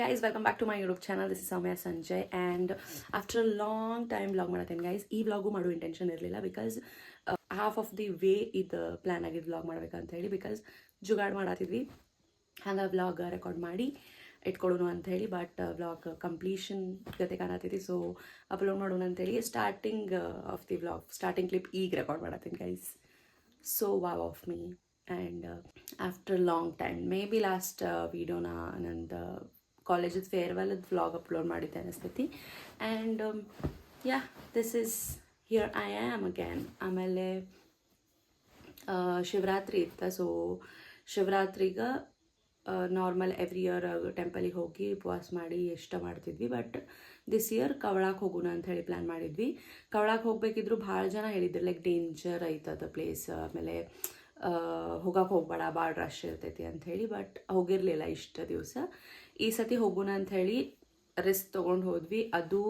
guys, welcome back to my YouTube channel. This is Soumya Sanjay and after a long time vlog ಮಾಡತ್ತೇನೆ guys. ಈ vlog ಮಾಡೋ intention ಇರಲಿಲ್ಲ because half of the way ಇದು plan ಆಗಿದ್ದು vlog ಮಾಡ್ಬೇಕಂತ ಹೇಳಿ because jugaad ಮಾಡತ್ತಿದ್ವಿ ಹಂಗೆ vlog record ಮಾಡಿ ಇಟ್ಕೊಳ್ಳೋಣ ಅಂತ ಹೇಳಿ ಬಟ್ ವ್ಲಾಗ್ ಕಂಪ್ಲೀಷನ್ ಜೊತೆ ಕಾಣತ್ತಿದ್ವಿ ಸೊ ಅಪ್ಲೋಡ್ ಮಾಡೋಣ ಅಂತೇಳಿ starting of the vlog starting clip ಈಗ ರೆಕಾರ್ಡ್ ಮಾಡತ್ತೀನಿ guys. So wow of me and after long time maybe last ವೀಡಿಯೋನ ನಂದು ಕಾಲೇಜದ ಫೇರ್ವೆಲ್ ವ್ಲಾಗ್ ಅಪ್ಲೋಡ್ ಮಾಡಿದ್ದೆ ಅನಿಸ್ತೈತಿ and yeah this is here I am again. ಆಮೇಲೆ ಶಿವರಾತ್ರಿ ಇತ್ತು ಸೊ ಶಿವರಾತ್ರಿಗೆ ನಾರ್ಮಲ್ ಎವ್ರಿ ಇಯರ್ ಟೆಂಪಲಿಗೆ ಹೋಗಿ ಉಪವಾಸ ಮಾಡಿ ಇಷ್ಟ ಮಾಡ್ತಿದ್ವಿ ಬಟ್ ದಿಸ್ ಇಯರ್ ಕವಳಕ್ಕೆ ಹೋಗೋಣ ಅಂತ ಹೇಳಿ ಪ್ಲ್ಯಾನ್ ಮಾಡಿದ್ವಿ. ಕವಳಕ್ಕೆ ಹೋಗ್ಬೇಕಿದ್ರು ಭಾಳ ಜನ ಹೇಳಿದ್ರು ಲೈಕ್ ಡೇಂಜರ್ ಐತದ ಪ್ಲೇಸ್, ಆಮೇಲೆ ಹೋಗಕ್ಕೆ ಹೋಗ್ಬೇಡ ಭಾಳ ರಶ್ ಇರ್ತೈತಿ ಅಂಥೇಳಿ ಬಟ್ ಹೋಗಿರಲಿಲ್ಲ ಇಷ್ಟು ದಿವಸ. ಈ ಸತಿ ಹೋಗೋಣ ಅಂಥೇಳಿ ರಿಸ್ಕ್ ತೊಗೊಂಡು ಹೋದ್ವಿ. ಅದು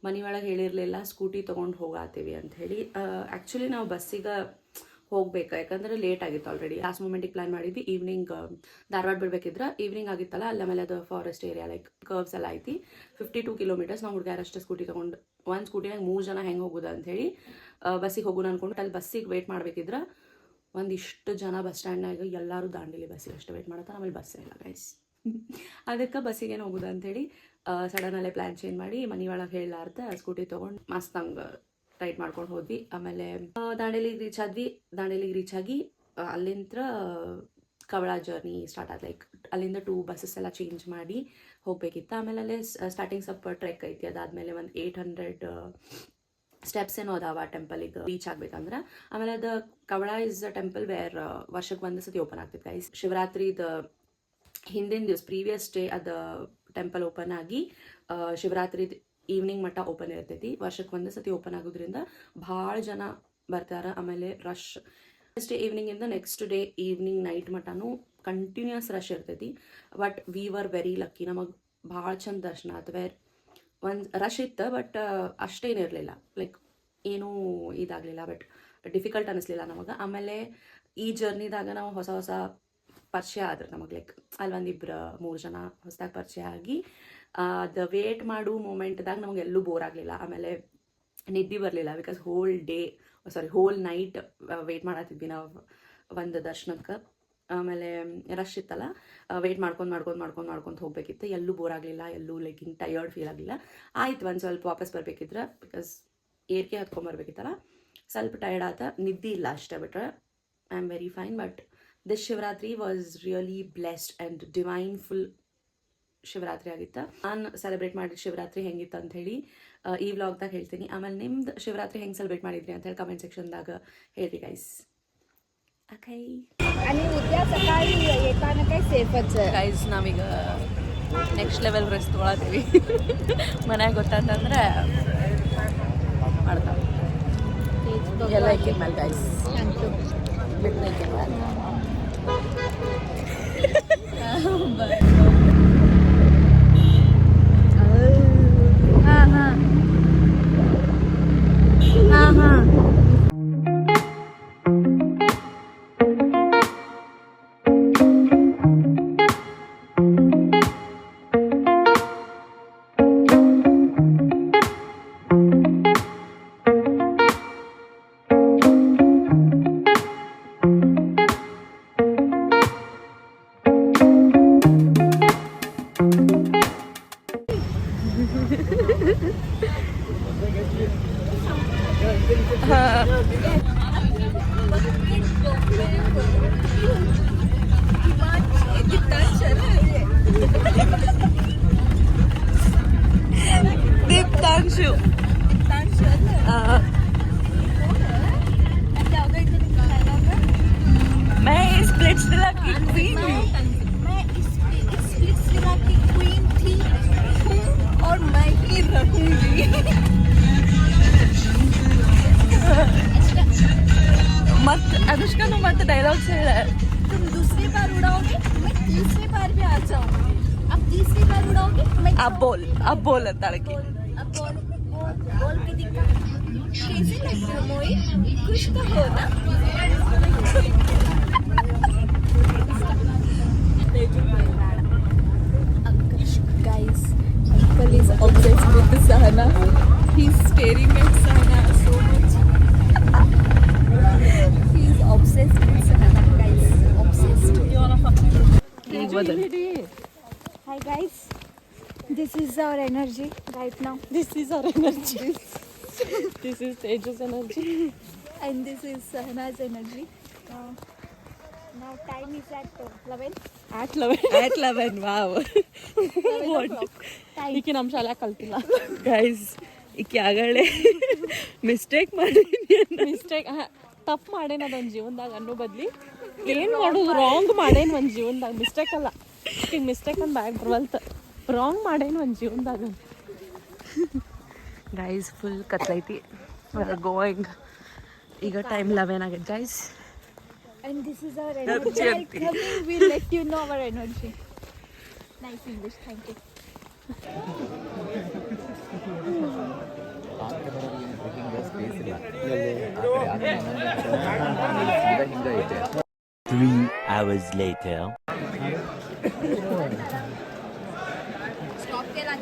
ಮನೆಯೊಳಗೆ ಹೇಳಿರಲಿಲ್ಲ ಸ್ಕೂಟಿ ತೊಗೊಂಡು ಹೋಗಾತೀವಿ ಅಂಥೇಳಿ. ಆ್ಯಕ್ಚುಲಿ ನಾವು ಬಸ್ಸಿಗೆ ಹೋಗ್ಬೇಕು ಯಾಕಂದ್ರೆ ಲೇಟ್ ಆಗಿತ್ತು ಆಲ್ರೆಡಿ. ಲಾಸ್ಟ್ ಮೂಮೆಂಟಿಗೆ ಪ್ಲ್ಯಾನ್ ಮಾಡಿದ್ವಿ ಈವ್ನಿಂಗ್ ಧಾರವಾಡ ಬಿಡ್ಬೇಕಿದ್ರೆ ಈವ್ನಿಂಗ್ ಆಗಿತ್ತಲ್ಲ ಅಲ್ಲ ಮೇಲೆ ಅದು ಫಾರೆಸ್ಟ್ ಏರಿಯಾ ಲೈಕ್ ಕರ್ವ್ಸ್ ಎಲ್ಲ ಐತಿ 52 ಕಿಲೋಮೀಟರ್ಸ್. ನಾವು ಹುಡುಗಾರಷ್ಟೇ ಸ್ಕೂಟಿ ತೊಗೊಂಡು ಒಂದು ಸ್ಕೂಟಿನಾಗ 3 ಜನ ಹೆಂಗೆ ಹೋಗೋದು ಅಂಥೇಳಿ ಬಸ್ಸಿಗೆ ಹೋಗೋಣ ಅಂದ್ಕೊಂಡು ಅಲ್ಲಿ ಬಸ್ಸಿಗೆ ವೆಯ್ಟ್ ಮಾಡಬೇಕಿದ್ರೆ ಒಂದಿಷ್ಟು ಜನ ಬಸ್ ಸ್ಟ್ಯಾಂಡ್ನಾಗ ಎಲ್ಲರೂ ದಾಂಡೇಲಿ ಬಸ್ಸಿಗೆ ಅಷ್ಟು ವೆಯ್ಟ್ ಮಾಡ್ತಾರೆ. ಆಮೇಲೆ ಬಸ್ಸೇ ಇಲ್ಲ ಗೈಸ್. ಅದಕ್ಕೆ ಬಸ್ಸಿಗೇನು ಹೋಗೋದು ಅಂಥೇಳಿ ಸಡನ್ನಲ್ಲೇ ಪ್ಲ್ಯಾನ್ ಚೇಂಜ್ ಮಾಡಿ ಮನೆಯೊಳಗೆ ಹೇಳಲಾರ್ದ ಸ್ಕೂಟಿ ತೊಗೊಂಡು ಮಸ್ತ್ ಹಂಗೆ ರೈಡ್ ಮಾಡ್ಕೊಂಡು ಹೋದ್ವಿ. ಆಮೇಲೆ ದಾಂಡೇಲಿಗೆ ರೀಚ್ ಆದ್ವಿ. ದಾಂಡೇಲಿಗೆ ರೀಚ್ ಆಗಿ ಅಲ್ಲಿಂದ ಕವಳ ಜರ್ನಿ ಸ್ಟಾರ್ಟ್ ಆದ ಲೈಕ್ ಅಲ್ಲಿಂದ 2 ಬಸ್ಸಸ್ ಎಲ್ಲ ಚೇಂಜ್ ಮಾಡಿ ಹೋಗ್ಬೇಕಿತ್ತು. ಆಮೇಲೆ ಅಲ್ಲೇ ಸ್ಟಾರ್ಟಿಂಗ್ ಸ್ವಲ್ಪ ಟ್ರೆಕ್ ಐತಿ, ಅದಾದಮೇಲೆ ಒಂದು 800 ಸ್ಟೆಪ್ಸ್ ಏನೋ ಅದಾವ ಟೆಂಪಲಿಗೆ ರೀಚ್ ಆಗ್ಬೇಕಂದ್ರೆ. ಆಮೇಲೆ ಅದು Kavala is a temple wear ವರ್ಷಕ್ಕೆ ಒಂದು ಸತಿ ಓಪನ್ ಆಗ್ತೈತೆ ಗೈಸ್. ಶಿವರಾತ್ರಿದ ಹಿಂದಿನ ದಿವಸ ಪ್ರೀವಿಯಸ್ ಡೇ ಅದು ಟೆಂಪಲ್ ಓಪನ್ ಆಗಿ ಶಿವರಾತ್ರಿ ಈವ್ನಿಂಗ್ ಮಟ್ಟ ಓಪನ್ ಇರ್ತೈತಿ. ವರ್ಷಕ್ಕೆ ಒಂದು ಸತಿ ಓಪನ್ ಆಗೋದ್ರಿಂದ ಭಾಳ ಜನ ಬರ್ತಾರೆ. ಆಮೇಲೆ ರಶ್ ಫಸ್ಟ್ ಡೇ ಈವ್ನಿಂಗಿಂದ ನೆಕ್ಸ್ಟ್ ಡೇ ಈವ್ನಿಂಗ್ ನೈಟ್ ಮಟ್ಟನೂ ಕಂಟಿನ್ಯೂಸ್ ರಶ್ ಇರ್ತೈತಿ. But we were very lucky, ನಮಗೆ ಭಾಳ ಚಂದ ದರ್ಶನ ಆಯ್ತು. ಒಂದು ರಶ್ ಇತ್ತು ಬಟ್ ಅಷ್ಟೇನಿರಲಿಲ್ಲ ಲೈಕ್ ಏನೂ ಇದಾಗಲಿಲ್ಲ ಬಟ್ ಡಿಫಿಕಲ್ಟ್ ಅನ್ನಿಸ್ಲಿಲ್ಲ ನಮಗೆ. ಆಮೇಲೆ ಈ ಜರ್ನಿದಾಗ ನಾವು ಹೊಸ ಹೊಸ ಪರಿಚಯ ಆದ್ರೆ ನಮಗೆ ಲೈಕ್ ಅಲ್ಲಿ 1-2-3 ಜನ ಹೊಸದಾಗಿ ಪರಿಚಯ ಆಗಿ ಅದು ವೇಟ್ ಮಾಡೋ ಮೂಮೆಂಟ್ದಾಗ ನಮಗೆ ಎಲ್ಲೂ ಬೋರ್ ಆಗಲಿಲ್ಲ. ಆಮೇಲೆ ನಿದ್ದೆ ಬರಲಿಲ್ಲ ಬಿಕಾಸ್ ಹೋಲ್ ನೈಟ್ ವೆಯ್ಟ್ ಮಾಡತ್ತಿದ್ವಿ ನಾವು ಒಂದು ದರ್ಶನಕ್ಕೆ. ಆಮೇಲೆ ರಶ್ ಇತ್ತಲ್ಲ ವೆಯ್ಟ್ ಮಾಡ್ಕೊಂಡು ಹೋಗ್ಬೇಕಿತ್ತು. ಎಲ್ಲೂ ಬೋರ್ ಆಗಲಿಲ್ಲ, ಎಲ್ಲೂ ಲೈಕ್ ಹಿಂಗೆ ಟಯರ್ಡ್ ಫೀಲ್ ಆಗಲಿಲ್ಲ. ಆಯ್ತು ಒಂದು ಸ್ವಲ್ಪ ವಾಪಸ್ ಬರಬೇಕಿದ್ರೆ ಬಿಕಾಸ್ ಏರ್ಕೆ ಹತ್ಕೊಂಬರ್ಬೇಕಿತ್ತಲ್ಲ ಸ್ವಲ್ಪ ಟಯರ್ಡ್ ಆತ, ನಿದ್ದೆ ಇಲ್ಲ ಅಷ್ಟೇ ಬಿಟ್ರೆ I am very fine. But this Shivaratri was really blessed and divine full Shivaratri ಆಗಿತ್ತು. ನಾನು ಸೆಲೆಬ್ರೇಟ್ ಮಾಡಿದ ಶಿವರಾತ್ರಿ ಹೆಂಗಿತ್ತು ಅಂಥೇಳಿ ಈ ವ್ಲಾಗ್ದಾಗ ಹೇಳ್ತೀನಿ. ಆಮೇಲೆ ನಿಮ್ದು ಶಿವರಾತ್ರಿ ಹೆಂಗೆ ಸೆಲೆಬ್ರೇಟ್ ಮಾಡಿದ್ರಿ ಅಂತ ಹೇಳಿ ಕಮೆಂಟ್ ಸೆಕ್ಷನ್ದಾಗ ಹೇಳ್ರಿ ಗೈಸ್. ಓಕೆ आणि उद्या सकाळी येताना काही सेफच आहे ಗೈಸ್. ನಾವೀಗ ನೆಕ್ಸ್ಟ್ ಲೆವೆಲ್ ರೆಸ್ಟ್ ತೊಗೊಳತ್ತೀವಿ. ಮನ್ಯಾಗ ಗೊತ್ತಾತಂದ್ರೆ ಮಾಡ್ತಾವೆ ಎಲ್ಲ ಇಕ್ಕಿದ ಮೇಲೆ ಗೈಸ್ ಬಿಟ್ಟು ಇಕ್ಕಿದ ಮೇಲೆ ಹಾಂ ಹಾಂ ಹಾಂ ಹಾಂ दीप्तांशु मैं इस स्प्लिट्सविला की क्वीन हूँ. मैं इस स्प्लिट्सविला की क्वीन थी और मैं ही रहूंगी. मत अनुष्का नु मत डायलॉग्स है. तुम दूसरी बार उड़ाओगे मैं तीसरी बार भी आ जाऊंगी. अब तीसरी बार उड़ाओगे मैं अब बोल तड़की अब बोल के दिखा. कैसे लगती हो मोई? कुछ तो हो ना. Guys Sahana. He's staring at Sahana so much. He's obsessed with Sahana, guys. Obsessed. Hi guys. This is our energy right now. This is our energy. This is Teja's energy. And this is Sahana's energy. Now time is at 11. At 11. At 11, wow. ಈಕೆ ನಮ್ಮ ಶಾಲೆ ಕಲ್ತಿಲ್ಲ guys ಈಕೆ ಆಗಲೇ mistake ತಪ್ಪು ಮಾಡೇನ ಅದೊಂದು ಜೀವನದಾಗ ಅನ್ನೋ ಬದ್ಲಿ ಏನು ಮಾಡೋದು ರಾಂಗ್ ಮಾಡೇನು ಒಂದು ಜೀವನದಾಗ ಮಿಸ್ಟೇಕ್ ಅಲ್ಲ ಈಗ ಮಿಸ್ಟೇಕ್ ಅಂತ ಬ್ಯಾಗ್ ಬರವಲ್ತ ರಾಂಗ್ ಮಾಡೇನು ಒಂದು ಜೀವನದಾಗ ಗೈಸ್ ಫುಲ್ ಕತ್ಲೈತಿ ಗೋಯಿಂಗ್ ಈಗ ಟೈಮ್ 11 ಆಗೈತೆ guys And this is our energy. While coming, we'll let you know our energy. Nice English, thank you. Three hours later. Stop there.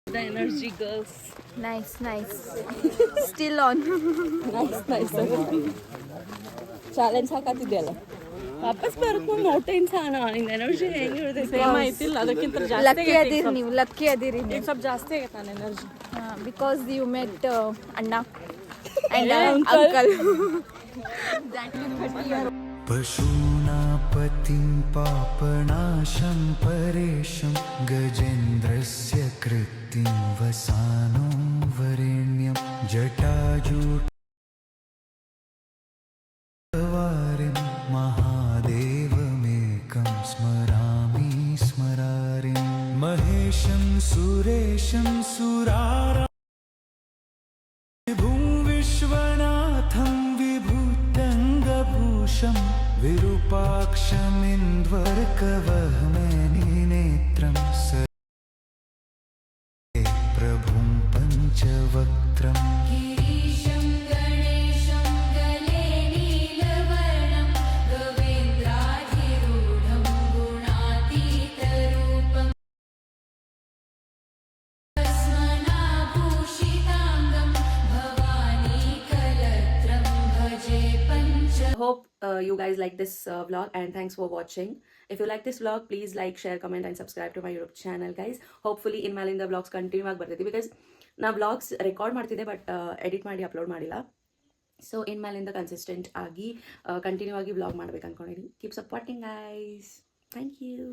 The energy girls. Nice, nice. Still on. Nice challenge ಹಾಕತ್ತಿದ್ದೆಲ್ಲ ವಾಪಸ್ ಬರ್ಕೊಂಡು ನೋಟೇನ್ ಸಾನ ನಿನ್ನ energy ಹೆಂಗಿರ್ತೈತೆ same ಐತಿಲ್ಲ ಅದಕ್ಕಿಂತ ಜಾಸ್ತಿ Lucky adiri ನೀವು, lucky adiri ಈಗ ಸ್ವಲ್ಪ ಜಾಸ್ತಿ ಆಗೈತೆ ನನ್ನ energy because you met Anna and uncle. That will 30 year. पशूनापतिं पापनाशं परेशं गजेन्द्रस्य कृत्तिं वसानो वरेण्यं जटाजूटवारिं महादेवमेकं स्मरामि स्मरारिं महेशं सुरेशं सुरारा विभुं विश्वनाथं विभूत्यङ्गभूषं विरूपाक्षमिन्द्वर्कवहमेनिनेत्रं स प्रभुं पञ्चवक्त्रम् Hope you guys like this vlog, and thanks for watching. If you like this vlog, please like, share, comment and subscribe to my YouTube channel, guys. Hopefully in Malinda vlogs continue ಆಗಿ ಬರ್ತೈತಿ because ನಾ vlogs record ಮಾಡ್ತಿದ್ದೆ but edit ಮಾಡಿ upload ಮಾಡಿಲ್ಲ. So ಇನ್ ಮೇಲಿಂದ consistent ಆಗಿ continue ಆಗಿ ವ್ಲಾಗ್ ಮಾಡ್ಬೇಕು ಅನ್ಕೊಂಡಿದ್ದೀನಿ. Keep supporting guys. Thank you.